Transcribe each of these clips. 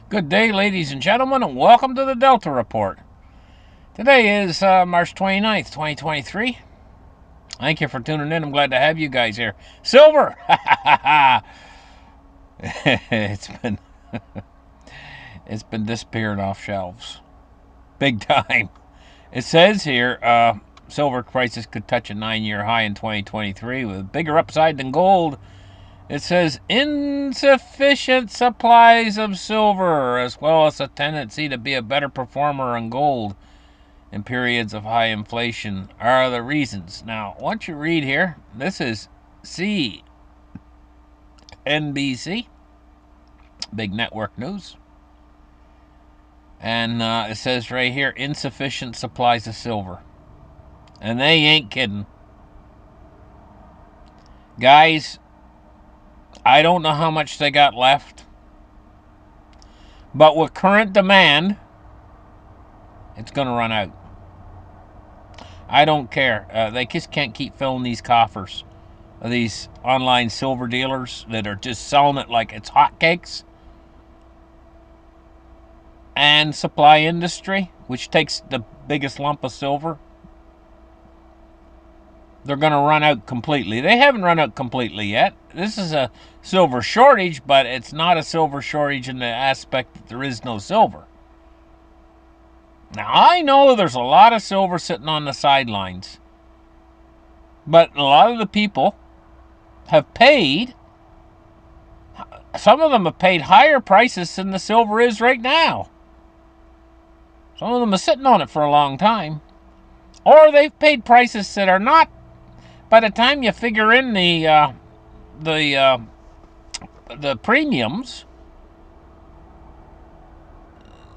Good day, ladies and gentlemen, and welcome to the Delta Report. Today is March 29th, 2023. Thank you for tuning in. I'm glad to have you guys here. Silver! it's been it's been disappearing off shelves. Big time. It says here silver prices could touch a 9-year high in 2023 with a bigger upside than gold. It says insufficient supplies of silver, as well as a tendency to be a better performer on gold in periods of high inflation, are the reasons. Now, once you read here, this is CNBC, big network news. And it says right here, insufficient supplies of silver. And they ain't kidding. Guys, I don't know how much they got left. But with current demand, it's going to run out. I don't care. They just can't keep filling these coffers. These online silver dealers that are just selling it like it's hotcakes. And supply industry, which takes the biggest lump of silver, they're going to run out completely. They haven't run out completely yet. This is a silver shortage, but it's not a silver shortage in the aspect that there is no silver. Now, I know there's a lot of silver sitting on the sidelines, but a lot of the people have paid, some of them have paid higher prices than the silver is right now. Some of them are sitting on it for a long time. Or they've paid prices that are not, by the time you figure in the premiums,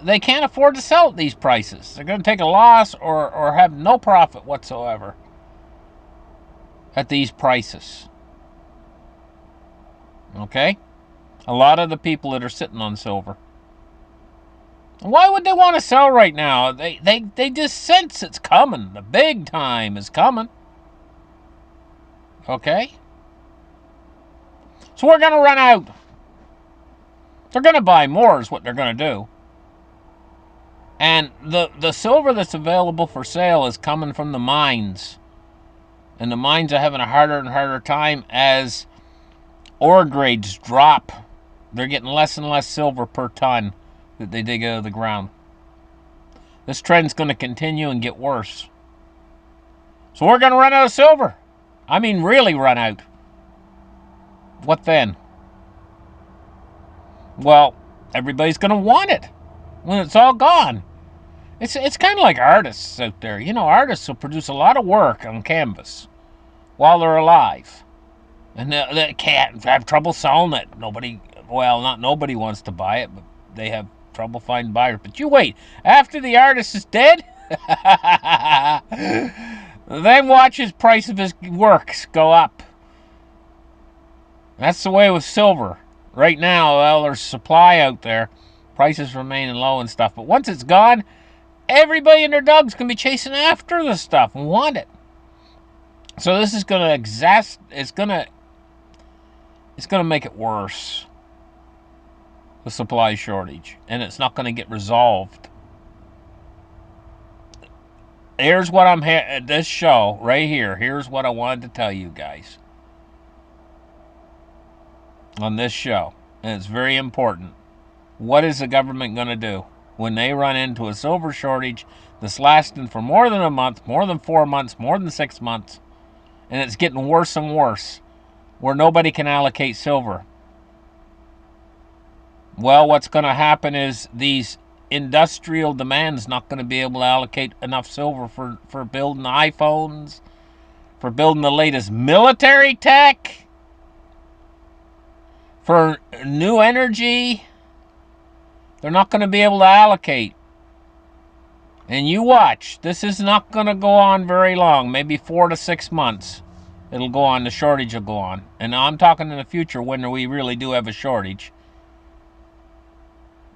they can't afford to sell at these prices. They're going to take a loss or have no profit whatsoever at these prices. Okay? A lot of the people that are sitting on silver. Why would they want to sell right now? They just sense it's coming. The big time is coming. Okay? So we're going to run out. They're going to buy more is what they're going to do. And the silver that's available for sale is coming from the mines. And the mines are having a harder and harder time as ore grades drop. They're getting less and less silver per ton that they dig out of the ground. This trend's going to continue and get worse. So we're going to run out of silver. I mean, really run out. What then? Well, everybody's going to want it when it's all gone. It's kind of like artists out there. You know, artists will produce a lot of work on canvas while they're alive. And they can't have trouble selling it. Not nobody wants to buy it, but they have trouble finding buyers. But you wait. After the artist is dead, then watch his price of his works go up. That's the way with silver. Right now, well, there's supply out there. Prices remaining low and stuff. But once it's gone, everybody and their dogs can be chasing after the stuff and want it. So this is going to it's going to make it worse. The supply shortage, and it's not going to get resolved. Here's what at this show right here. Here's what I wanted to tell you guys on this show, and it's very important. What is the government going to do when they run into a silver shortage that's lasting for more than a month, more than 4 months, more than 6 months, and it's getting worse and worse, where nobody can allocate silver? Well, what's going to happen is these industrial demands not going to be able to allocate enough silver for building iPhones, for building the latest military tech, for new energy. They're not going to be able to allocate. And you watch. This is not going to go on very long. Maybe 4 to 6 months. It'll go on. The shortage will go on. And I'm talking in the future when we really do have a shortage.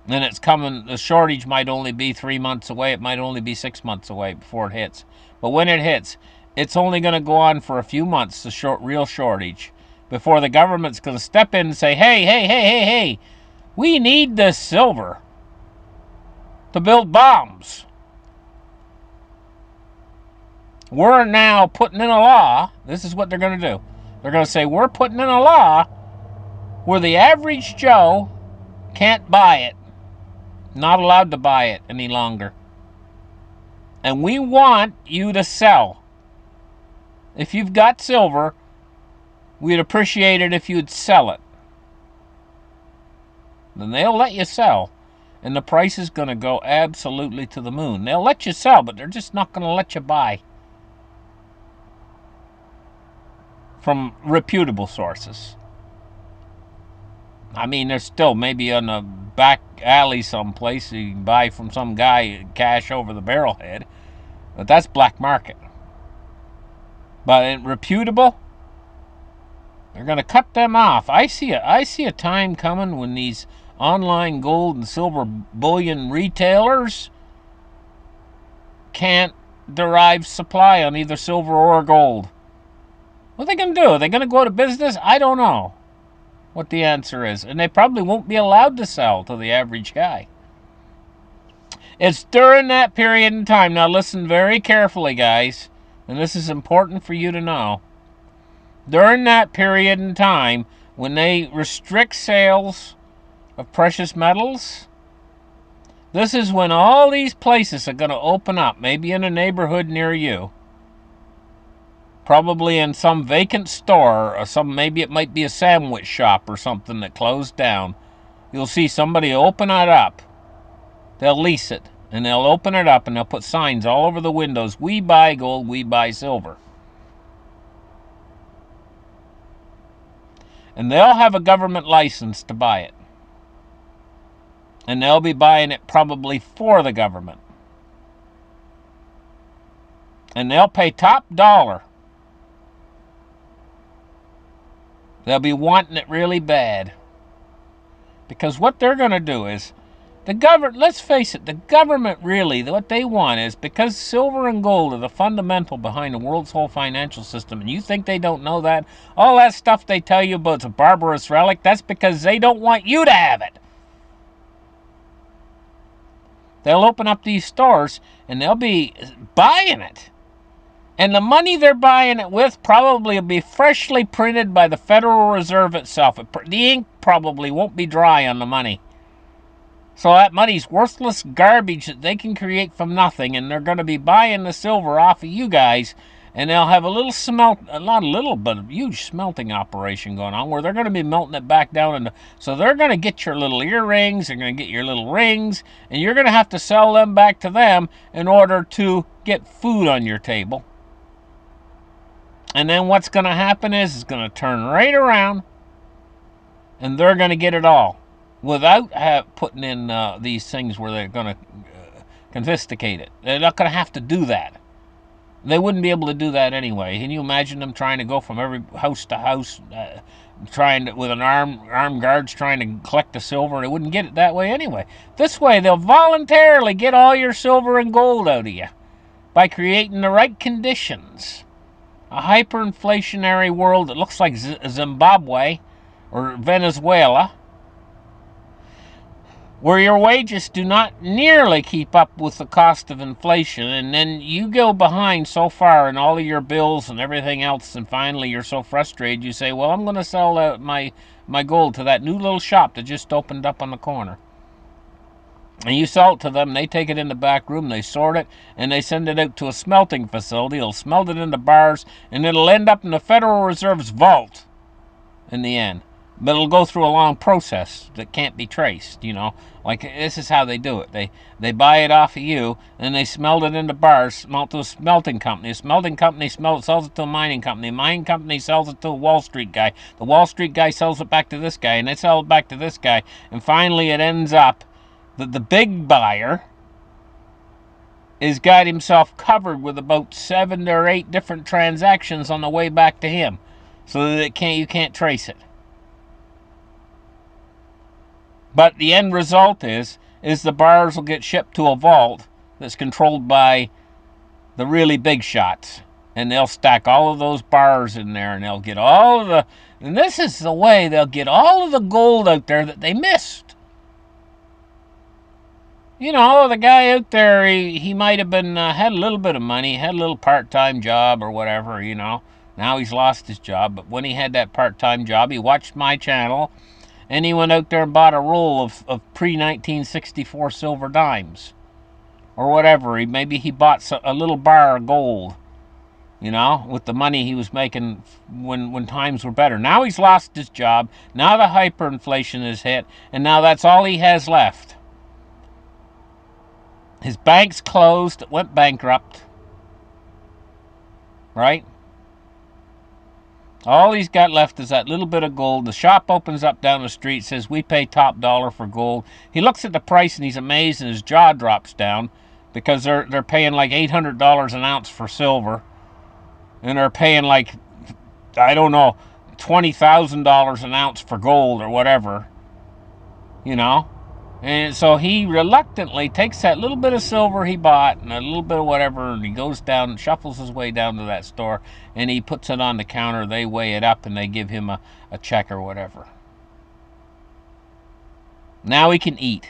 And it's coming. The shortage might only be 3 months away. It might only be 6 months away before it hits. But when it hits, it's only going to go on for a few months, the real shortage, before the government's going to step in and say, hey, we need this silver. to build bombs. We're now putting in a law. This is what they're going to do. They're going to say, we're putting in a law where the average Joe can't buy it. Not allowed to buy it any longer. And we want you to sell. If you've got silver, we'd appreciate it if you'd sell it. Then they'll let you sell. And the price is going to go absolutely to the moon. They'll let you sell, but they're just not going to let you buy. From reputable sources. I mean, there's still maybe on a back alley someplace you can buy from some guy cash over the barrelhead. But that's black market. But in reputable, they're going to cut them off. I see a time coming when these online gold and silver bullion retailers can't derive supply on either silver or gold. What are they going to do? Are they going to go out of business? I don't know what the answer is. And they probably won't be allowed to sell to the average guy. It's during that period in time. Now listen very carefully, guys. And this is important for you to know. During that period in time, when they restrict sales of precious metals, this is when all these places are going to open up, maybe in a neighborhood near you. Probably in some vacant store, or maybe it might be a sandwich shop or something that closed down. You'll see somebody open it up. They'll lease it, and they'll open it up, and they'll put signs all over the windows. We buy gold, we buy silver. And they'll have a government license to buy it. And they'll be buying it probably for the government. And they'll pay top dollar. They'll be wanting it really bad. Because what they're going to do is, let's face it, the government really, what they want is, because silver and gold are the fundamental behind the world's whole financial system, and you think they don't know that? All that stuff they tell you about it's a barbarous relic, that's because they don't want you to have it. They'll open up these stores, and they'll be buying it. And the money they're buying it with probably will be freshly printed by the Federal Reserve itself. The ink probably won't be dry on the money. So that money's worthless garbage that they can create from nothing, and they're going to be buying the silver off of you guys, and they'll have a huge smelting operation going on where they're going to be melting it back down. So they're going to get your little earrings, they're going to get your little rings, and you're going to have to sell them back to them in order to get food on your table. And then what's going to happen is it's going to turn right around, and they're going to get it all without putting in these things where they're going to confiscate it. They're not going to have to do that. They wouldn't be able to do that anyway. Can you imagine them trying to go from every house to house, with an armed guards trying to collect the silver? They wouldn't get it that way anyway. This way, they'll voluntarily get all your silver and gold out of you by creating the right conditions. A hyperinflationary world that looks like Zimbabwe or Venezuela, where your wages do not nearly keep up with the cost of inflation, and then you go behind so far in all of your bills and everything else, and finally you're so frustrated you say, well, I'm going to sell my gold to that new little shop that just opened up on the corner. And you sell it to them, they take it in the back room, they sort it, and they send it out to a smelting facility. They'll smelt it into bars, and it'll end up in the Federal Reserve's vault in the end. But it'll go through a long process that can't be traced, Like, this is how they do it. They buy it off of you, and they smelt it into bars, smelt to a smelting company. A smelting company sells it to a mining company. A mining company sells it to a Wall Street guy. The Wall Street guy sells it back to this guy, and they sell it back to this guy. And finally it ends up that the big buyer has got himself covered with about 7 or 8 different transactions on the way back to him, so that you can't trace it. But the end result is the bars will get shipped to a vault that's controlled by the really big shots, and they'll stack all of those bars in there, and they'll get and this is the way they'll get all of the gold out there that they missed. You know, the guy out there, he might have been, had a little bit of money, had a little part-time job or whatever, you know. Now he's lost his job, but when he had that part-time job, he watched my channel, and he went out there and bought a roll of pre-1964 silver dimes. Or whatever. Maybe he bought a little bar of gold, you know, with the money he was making when times were better. Now he's lost his job. Now the hyperinflation is hit, and now that's all he has left. His bank's closed. It went bankrupt. Right? All he's got left is that little bit of gold. The shop opens up down the street, says, "We pay top dollar for gold." He looks at the price and he's amazed, and his jaw drops down because they're paying like $800 an ounce for silver, and they're paying like, I don't know, $20,000 an ounce for gold or whatever, you know. And so he reluctantly takes that little bit of silver he bought and a little bit of whatever, and he goes down and shuffles his way down to that store, and he puts it on the counter. They weigh it up and they give him a check or whatever. Now he can eat.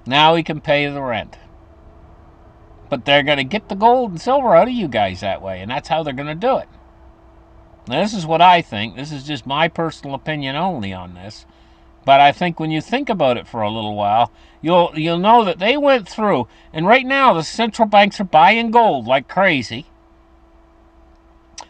Now he can pay the rent. But they're going to get the gold and silver out of you guys that way, and that's how they're going to do it. Now, this is what I think. This is just my personal opinion only on this. But I think when you think about it for a little while, you'll know that they went through, and right now the central banks are buying gold like crazy.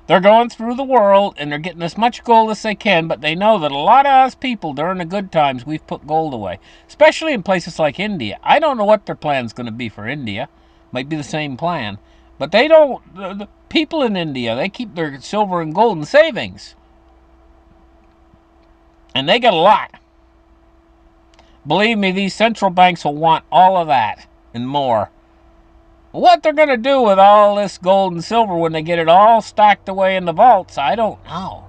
They're going through the world and they're getting as much gold as they can, but they know that a lot of us people during the good times, we've put gold away, especially in places like India. I don't know what their plan's going to be for India. Might be the same plan, but they don't. The people in India, they keep their silver and gold in savings, and they got a lot. Believe me, these central banks will want all of that and more. What they're going to do with all this gold and silver when they get it all stacked away in the vaults, I don't know.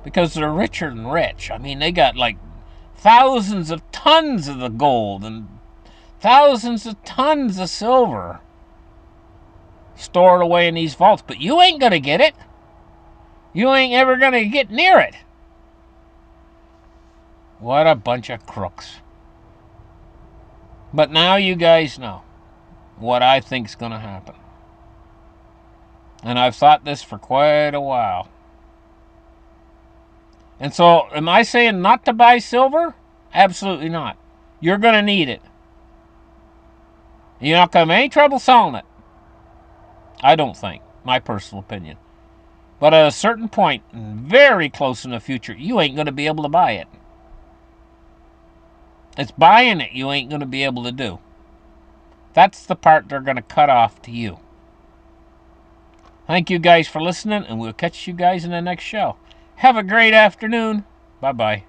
Because they're richer than rich. I mean, they got like thousands of tons of the gold and thousands of tons of silver stored away in these vaults. But you ain't going to get it. You ain't ever going to get near it. What a bunch of crooks. But now you guys know what I think's going to happen. And I've thought this for quite a while. And so, am I saying not to buy silver? Absolutely not. You're going to need it. You're not going to have any trouble selling it. I don't think. My personal opinion. But at a certain point, very close in the future, you ain't going to be able to buy it. It's buying it you ain't going to be able to do. That's the part they're going to cut off to you. Thank you guys for listening, and we'll catch you guys in the next show. Have a great afternoon. Bye-bye.